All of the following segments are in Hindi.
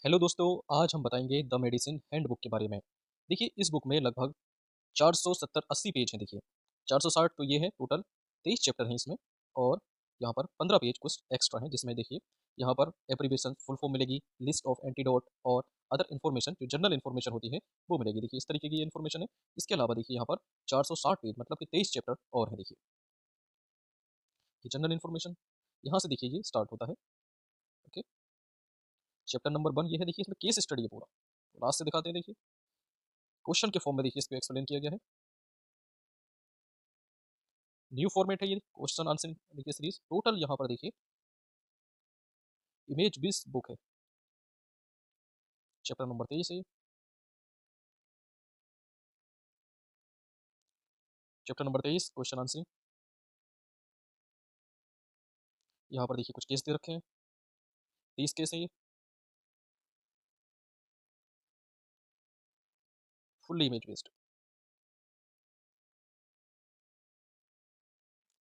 हेलो दोस्तों, आज हम बताएंगे द मेडिसिन हैंडबुक के बारे में। देखिए, इस बुक में लगभग 470-80 पेज हैं। देखिए, 460 तो ये है टोटल, 23 चैप्टर हैं इसमें। और यहाँ पर 15 पेज कुछ एक्स्ट्रा हैं, जिसमें देखिए यहाँ पर एब्रीविएशन फुल फॉर्म मिलेगी, लिस्ट ऑफ एंटीडोट और अदर इन्फॉर्मेशन जो जनरल इन्फॉर्मेशन होती है वो मिलेगी। देखिए, इस तरीके की ये इन्फॉर्मेशन है। इसके अलावा देखिए यहाँ पर 460 पेज मतलब कि 23 चैप्टर और है। देखिए, ये जनरल इन्फॉर्मेशन यहाँ से देखिए ये स्टार्ट होता है। ओके, चैप्टर नंबर 1 ये है। देखिए, इसमें केस स्टडी है पूरा, लास्ट से दिखाते हैं। देखिए, क्वेश्चन के फॉर्म में देखिए इसको एक्सप्लेन किया गया है। न्यू फॉर्मेट है ये क्वेश्चन आंसर देखिए सीरीज। टोटल यहाँ पर देखिए इमेज 20 बुक है। चैप्टर नंबर 23 है। Chapter number 23 question answering. यहाँ पर देखिए कुछ केस दे रखे हैं, 30 केस है ये। Fully image based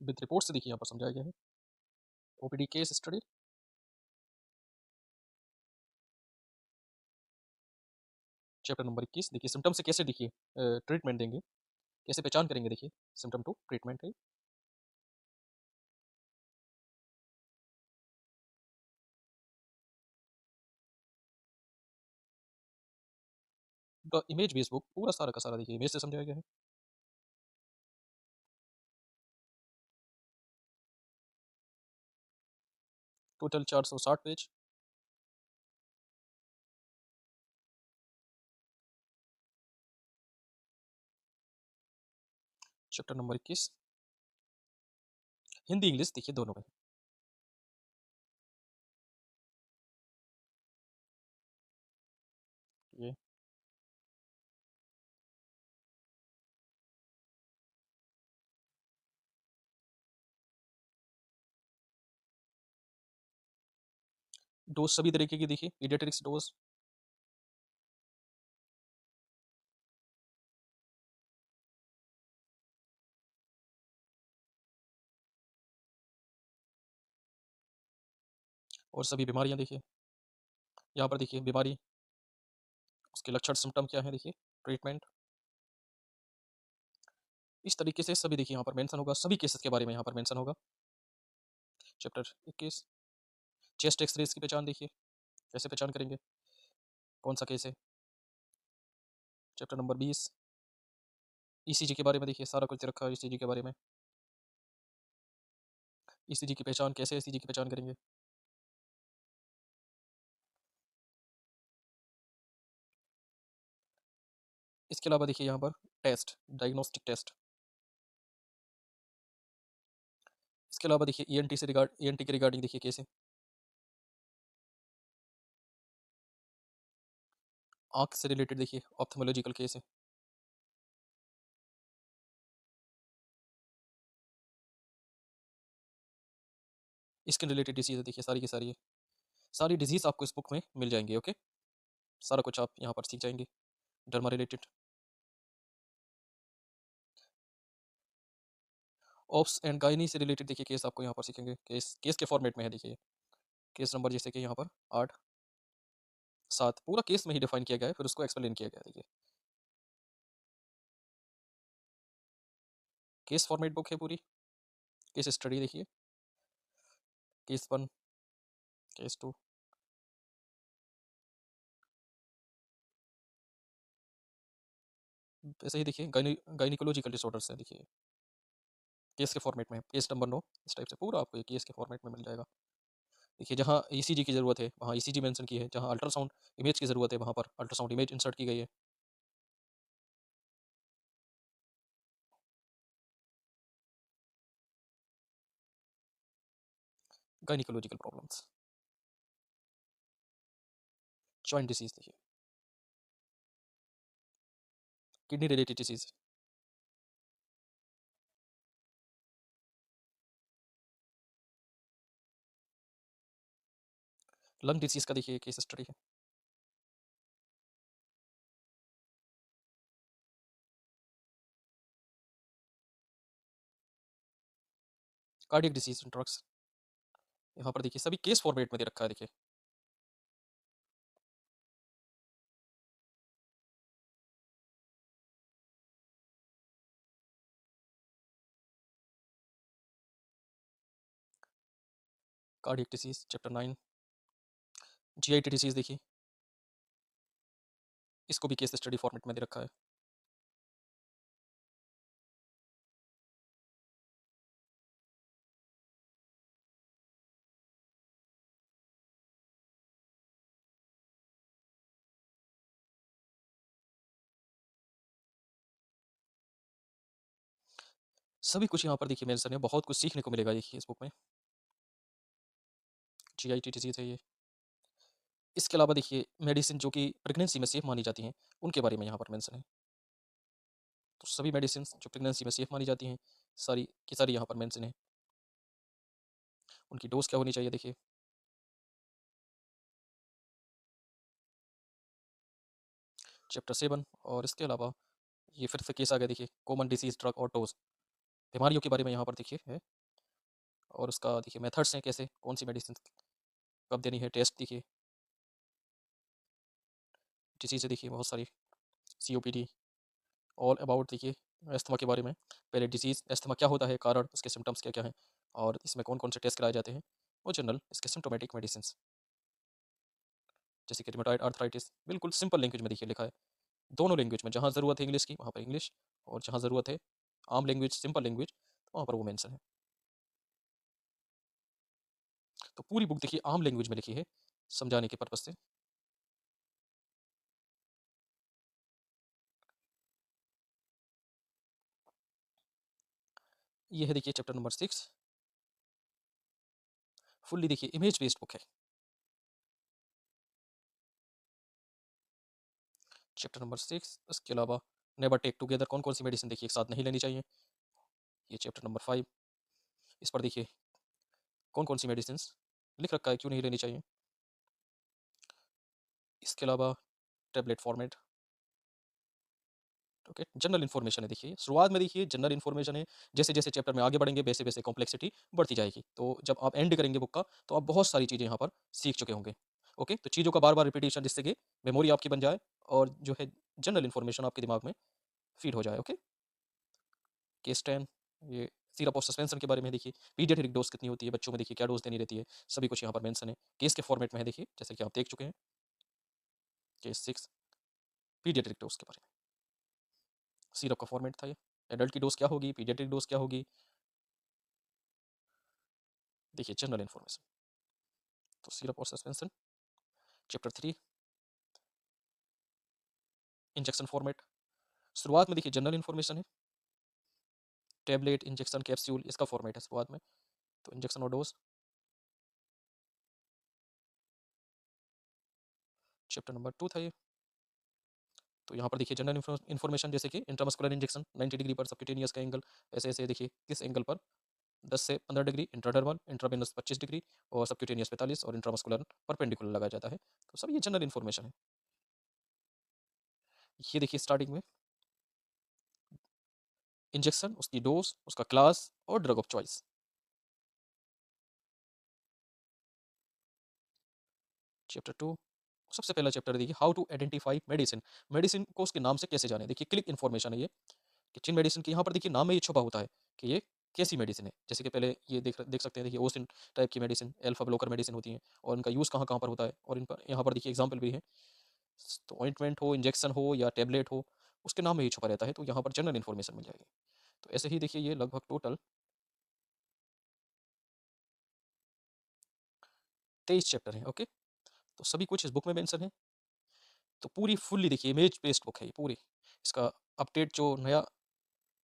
with report से देखिए यहाँ पर समझाया गया है। OPD case study. Chapter number 21 देखिए सिम्टम से कैसे देखिए ट्रीटमेंट देंगे, कैसे पहचान करेंगे। देखिए, सिम्टम टू ट्रीटमेंट है। द इमेज बेस्ड बुक पूरा सारा का सारा देखिए इमेज से समझाया गया है। Total 460 page. Chapter number 21 Hindi English देखिए दोनों में। ये डोज सभी तरीके की देखिए, पीडियाट्रिक्स डोज। और सभी बीमारियां देखिए यहाँ पर देखिए, बीमारी उसके लक्षण सिम्टम क्या है देखिए, ट्रीटमेंट। इस तरीके से सभी देखिए यहाँ पर मेंशन होगा, सभी केसेस के बारे में यहाँ पर मेंशन होगा। चैप्टर 21 चेस्ट एक्सरेज की पहचान देखिए, कैसे पहचान करेंगे कौन सा केस है। चैप्टर नंबर 20 ईसीजी के बारे में देखिए, सारा कुछ रखा है ईसीजी के बारे में। ईसीजी की पहचान कैसे, ईसीजी की पहचान करेंगे। इसके अलावा देखिए यहाँ पर टेस्ट, डायग्नोस्टिक टेस्ट। इसके अलावा देखिए ईएनटी के रिगार्डिंग देखिए कैसे, आंख से रिलेटेड देखिए ऑप्थेमोलॉजिकल केस है। स्किन रिलेटेड डिजीज है देखिए, सारी की सारी है। सारी डिजीज आपको इस बुक में मिल जाएंगे। ओके, सारा कुछ आप यहाँ पर सीख जाएंगे। Derma related, ops and gynae से रिलेटेड देखिए केस आपको यहाँ पर सीखेंगे। केस केस के फॉर्मेट में है देखिए। केस नंबर जैसे कि यहाँ पर 8 7 पूरा केस में ही डिफाइन किया गया है, फिर उसको एक्सप्लेन किया गया है। देखिए, केस फॉर्मेट बुक है पूरी। केस स्टडी देखिए, केस 1, केस 2। वैसे ही देखिए गायनिकोलॉजिकल डिसऑर्डर्स है देखिए, केस के फॉर्मेट में है। केस नंबर 9 इस टाइप से पूरा आपको ये केस के फॉर्मेट में मिल जाएगा। देखिए, जहाँ ईसीजी की ज़रूरत है वहाँ ईसीजी मेंशन की है, जहाँ अल्ट्रासाउंड इमेज की ज़रूरत है वहाँ पर अल्ट्रासाउंड इमेज इंसर्ट की गई है। गायनिकोलॉजिकल प्रॉब्लम्स, जॉइंट डिसीज देखिए, kidney related disease, lung disease का देखिए केस स्टडी है। कार्डियक डिसीज ड्रग्स, यहाँ पर देखिए सभी केस फॉर्मेट में दे रखा है। देखिए, cardiac disease chapter 9, GIT disease देखिए, इसको भी केस स्टडी फॉर्मेट में दे रखा है। सभी कुछ यहाँ पर देखिए मेंशन है, बहुत कुछ सीखने को मिलेगा देखिए इस बुक में। GIT डिसीज है ये। इसके अलावा देखिए मेडिसिन जो कि प्रेगनेंसी में सेफ मानी जाती हैं, उनके बारे में यहाँ पर मेंशन है। तो सभी मेडिसिन जो प्रेगनेंसी में सेफ मानी जाती हैं, सारी की सारी यहाँ पर मेंशन है। उनकी डोज क्या होनी चाहिए देखिए। चैप्टर 7 और इसके अलावा ये फिर से केस आ गया देखिए, कॉमन डिसीज ड्रग और डोज, बीमारियों के बारे में यहाँ पर देखिए है, और उसका देखिए मेथड्स हैं, कैसे कौन सी मेडिसिन कब देनी है, टेस्ट देखिए। डिसीज देखिए बहुत सारी, COPD, ऑल अबाउट देखिए अस्थमा के बारे में, पहले डिसीज अस्थमा क्या होता है, कारण, उसके सिम्टम्स क्या क्या हैं, और इसमें कौन कौन से टेस्ट कराए जाते हैं, और जनरल इसके सिम्टोमेटिक मेडिसिन, जैसे कि रिमेटॉइड आर्थराइटिस, बिल्कुल सिंपल लैंग्वेज में देखिए लिखा है, दोनों लैंग्वेज में, जहाँ ज़रूरत है इंग्लिश की वहाँ पर इंग्लिश, और जहाँ ज़रूरत है आम लैंग्वेज, सिंपल लैंग्वेज, वहाँ पर वो मेंशन है। तो पूरी बुक देखिए आम लैंग्वेज में लिखी है, समझाने के पर्पज से। ये है देखिए चैप्टर नंबर 6, फुल्ली देखिए इमेज बेस्ड बुक है। चैप्टर नंबर 6, इसके अलावा नेवर टेक टुगेदर, कौन कौन सी मेडिसिन देखिए एक साथ नहीं लेनी चाहिए। ये चैप्टर नंबर 5, इस पर देखिए कौन कौन सी मेडिसिन लिख रखा है, क्यों नहीं लेनी चाहिए। इसके अलावा tablet format, okay, general information है देखिए, शुरुआत में देखिए जनरल इन्फॉर्मेशन है, जैसे जैसे चैप्टर में आगे बढ़ेंगे वैसे वैसे कॉम्प्लेक्सिटी बढ़ती जाएगी, तो जब आप एंड करेंगे बुक का तो आप बहुत सारी चीज़ें यहाँ पर सीख चुके होंगे। ओके, तो चीज़ों का बार बार रिपीटेशन, जिससे कि मेमोरी आपकी बन जाए और जो है जनरल इन्फॉर्मेशन आपके दिमाग में फीड हो जाए। ओके, केस 10, ये सिरप ऑफ सस्पेंशन के बारे में देखिए, पीडियाट्रिक डोज कितनी होती है, बच्चों में देखिए क्या डोज देनी रहती है, सभी कुछ यहाँ पर मेंशन है, केस के फॉर्मेट में है देखिए, जैसे कि आप देख चुके हैं। केस 6, पीडियाट्रिक डोज के बारे में, सिरप का फॉर्मेट था ये, एडल्ट की डोज क्या होगी, पीडियाट्रिक डोज क्या होगी, देखिए जनरल इन्फॉर्मेशन। तो सिरप और सस्पेंशन, चैप्टर 3, इंजेक्शन फॉर्मेट, शुरुआत में देखिए जनरल इन्फॉर्मेशन है, टैबलेट, इंजेक्शन, कैप्सूल, इसका फॉर्मेट है शुरुआत में, तो इंजेक्शन और डोज। चैप्टर नंबर 2 था ये, तो यहाँ पर देखिए जनरल इन्फॉर्मेशन, जैसे कि इंट्रामस्कुलर इंजेक्शन 90 डिग्री पर, सबक्यूटेनियस का एंगल ऐसे ऐसे देखिए किस एंगल पर, 10 से 15 डिग्री, इंट्राडर्मल, इंट्रावेनस 25 डिग्री, और सबक्यूटेनियस 45, और इंट्रामस्कुलर परपेंडिकुलर लगाया जाता है। तो सब ये जनरल इन्फॉर्मेशन है। ये देखिए स्टार्टिंग में इंजेक्शन, उसकी डोज, उसका क्लास, और ड्रग ऑफ चॉइस। चैप्टर 2, सबसे पहला चैप्टर देखिए how to identify medicine, medicine को उसके नाम से कैसे जाने, देखिए क्लिक इन्फॉर्मेशन है ये, कि जिन मेडिसिन की यहाँ पर देखिए नाम में ये छुपा होता है कि ये कैसी मेडिसिन है, जैसे कि पहले ये देख सकते हैं देखिए ओसिन टाइप की मेडिसिन, एल्फा ब्लोकर मेडिसिन होती हैं, और इनका यूज़ कहाँ कहाँ पर होता है, और इन पर यहाँ पर देखिए एग्जाम्पल भी है। तो ऑइंटमेंट हो, इंजेक्शन हो, या टेबलेट हो, उसके नाम में ही छुपा रहता है, तो यहाँ पर जनरल इन्फॉर्मेशन मिल जाएगी। तो ऐसे ही देखिए ये लगभग टोटल 23 चैप्टर हैं। ओके, तो सभी कुछ इस बुक में मेंशन है। तो पूरी फुल्ली देखिए इमेज बेस्ड बुक है ये पूरी। इसका अपडेट जो नया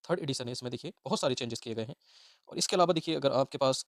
3rd एडिशन है, इसमें देखिए बहुत सारे चेंजेस किए गए हैं। और इसके अलावा देखिए अगर आपके पास